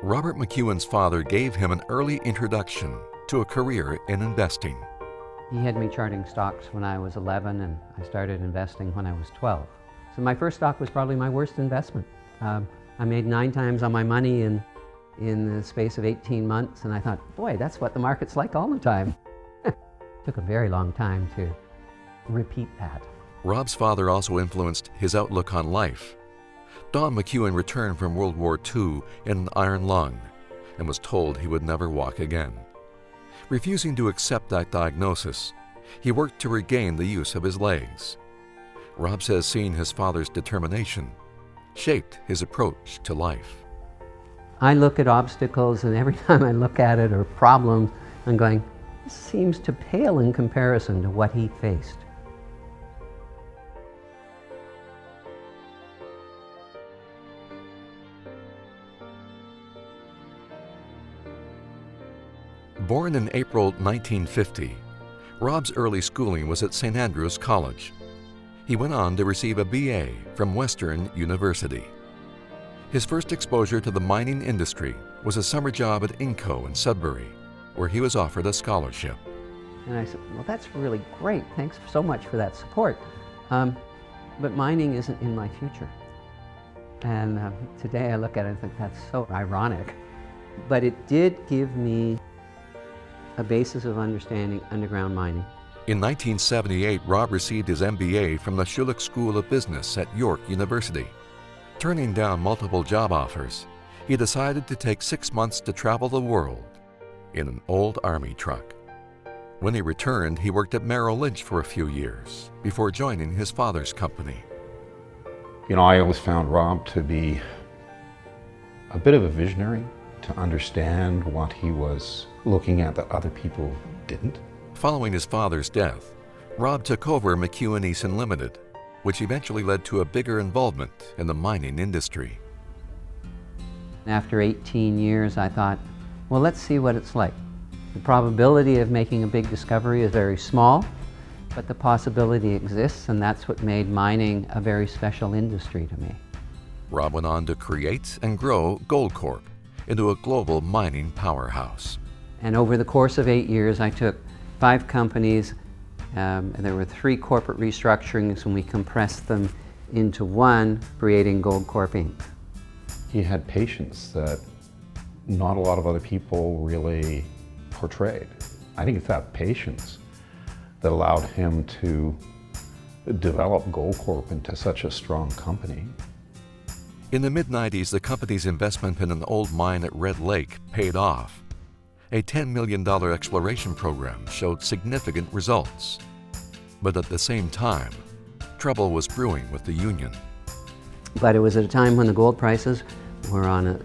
Robert McEwen's father gave him an early introduction to a career in investing. He had me charting stocks when I was 11, and I started investing when I was 12. So my first stock was probably my worst investment. I made 9 times on my money in the space of 18 months, and I thought, boy, that's what the market's like all the time. Took a very long time to repeat that. Rob's father also influenced his outlook on life. Don McEwen returned from World War II in an iron lung and was told he would never walk again. Refusing to accept that diagnosis, he worked to regain the use of his legs. Rob says seeing his father's determination shaped his approach to life. I look at obstacles, and every time I look at it or problems, I'm going, this seems to pale in comparison to what he faced. Born in April 1950, Rob's early schooling was at St. Andrew's College. He went on to receive a BA from Western University. His first exposure to the mining industry was a summer job at Inco in Sudbury, where he was offered a scholarship. And I said, well, that's really great. Thanks so much for that support. But mining isn't in my future. And today I look at it and think that's so ironic. But it did give me a basis of understanding underground mining. In 1978, Rob received his MBA from the Schulich School of Business at York University. Turning down multiple job offers, he decided to take 6 months to travel the world in an old army truck. When he returned, he worked at Merrill Lynch for a few years before joining his father's company. You know, I always found Rob to be a bit of a visionary, to understand what he was looking at that other people didn't. Following his father's death, Rob took over McEwen Eason Limited, which eventually led to a bigger involvement in the mining industry. After 18 years, I thought, well, let's see what it's like. The probability of making a big discovery is very small, but the possibility exists, and that's what made mining a very special industry to me. Rob went on to create and grow Goldcorp into a global mining powerhouse. And over the course of 8 years, I took 5 companies, and there were 3 corporate restructurings, and we compressed them into one, creating Goldcorp Inc. He had patience that not a lot of other people really portrayed. I think it's that patience that allowed him to develop Goldcorp into such a strong company. In the mid-90s, the company's investment in an old mine at Red Lake paid off. A $10 million exploration program showed significant results. But at the same time, trouble was brewing with the union. But it was at a time when the gold prices were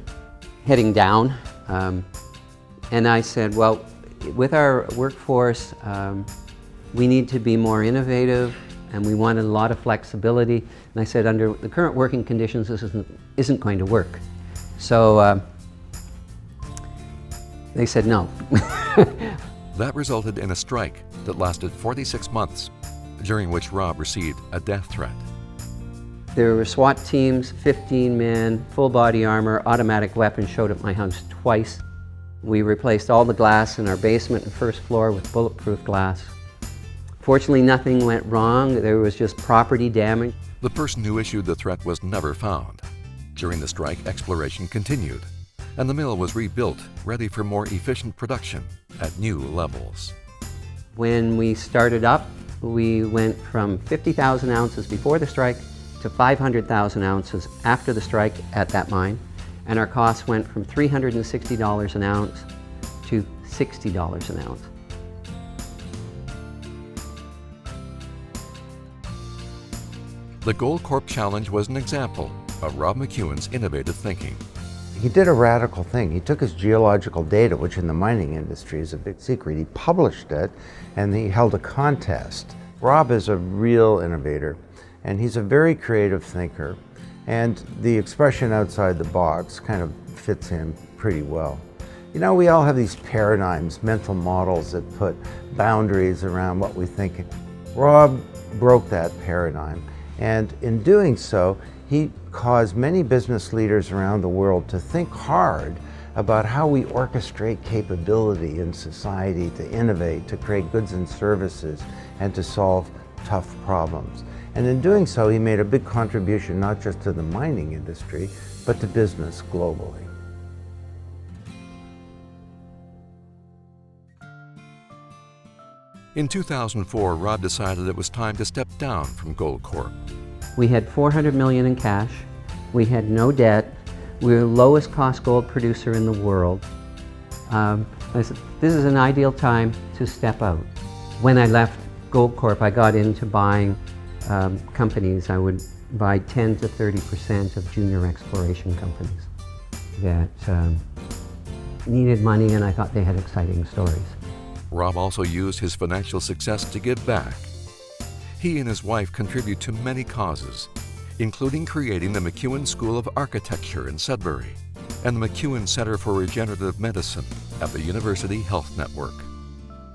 heading down. And I said, well, with our workforce, we need to be more innovative, and we wanted a lot of flexibility. And I said, under the current working conditions, this isn't going to work. So they said no. That resulted in a strike that lasted 46 months, during which Rob received a death threat. There were SWAT teams, 15 men, full body armor, automatic weapons showed up at my house twice. We replaced all the glass in our basement and first floor with bulletproof glass. Fortunately, nothing went wrong. There was just property damage. The person who issued the threat was never found. During the strike, exploration continued, and the mill was rebuilt, ready for more efficient production at new levels. When we started up, we went from 50,000 ounces before the strike to 500,000 ounces after the strike at that mine, and our costs went from $360 an ounce to $60 an ounce. The Goldcorp Challenge was an example of Rob McEwen's innovative thinking. He did a radical thing. He took his geological data, which in the mining industry is a big secret. He published it, and he held a contest. Rob is a real innovator, and he's a very creative thinker, and the expression outside the box kind of fits him pretty well. You know, we all have these paradigms, mental models that put boundaries around what we think. Rob broke that paradigm. And in doing so, he caused many business leaders around the world to think hard about how we orchestrate capability in society to innovate, to create goods and services, and to solve tough problems. And in doing so, he made a big contribution not just to the mining industry, but to business globally. In 2004, Rob decided it was time to step down from Goldcorp. We had $400 million in cash. We had no debt. We were the lowest cost gold producer in the world. I said, this is an ideal time to step out. When I left Goldcorp, I got into buying companies. I would buy 10 to 30% of junior exploration companies that needed money, and I thought they had exciting stories. Rob also used his financial success to give back. He and his wife contribute to many causes, including creating the McEwen School of Architecture in Sudbury and the McEwen Center for Regenerative Medicine at the University Health Network.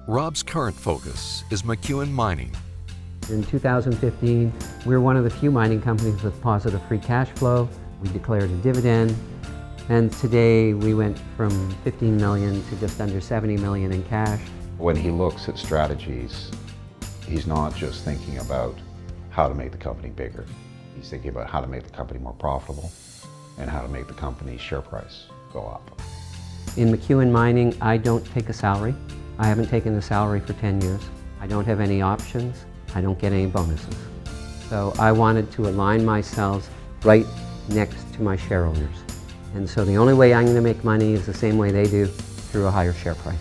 Rob's current focus is McEwen Mining. In 2015, we were one of the few mining companies with positive free cash flow. We declared a dividend, and today we went from $15 million to just under $70 million in cash. When he looks at strategies, he's not just thinking about how to make the company bigger. He's thinking about how to make the company more profitable and how to make the company's share price go up. In McEwen Mining, I don't take a salary. I haven't taken a salary for 10 years. I don't have any options. I don't get any bonuses. So I wanted to align myself right next to my share owners. And so the only way I'm going to make money is the same way they do, through a higher share price.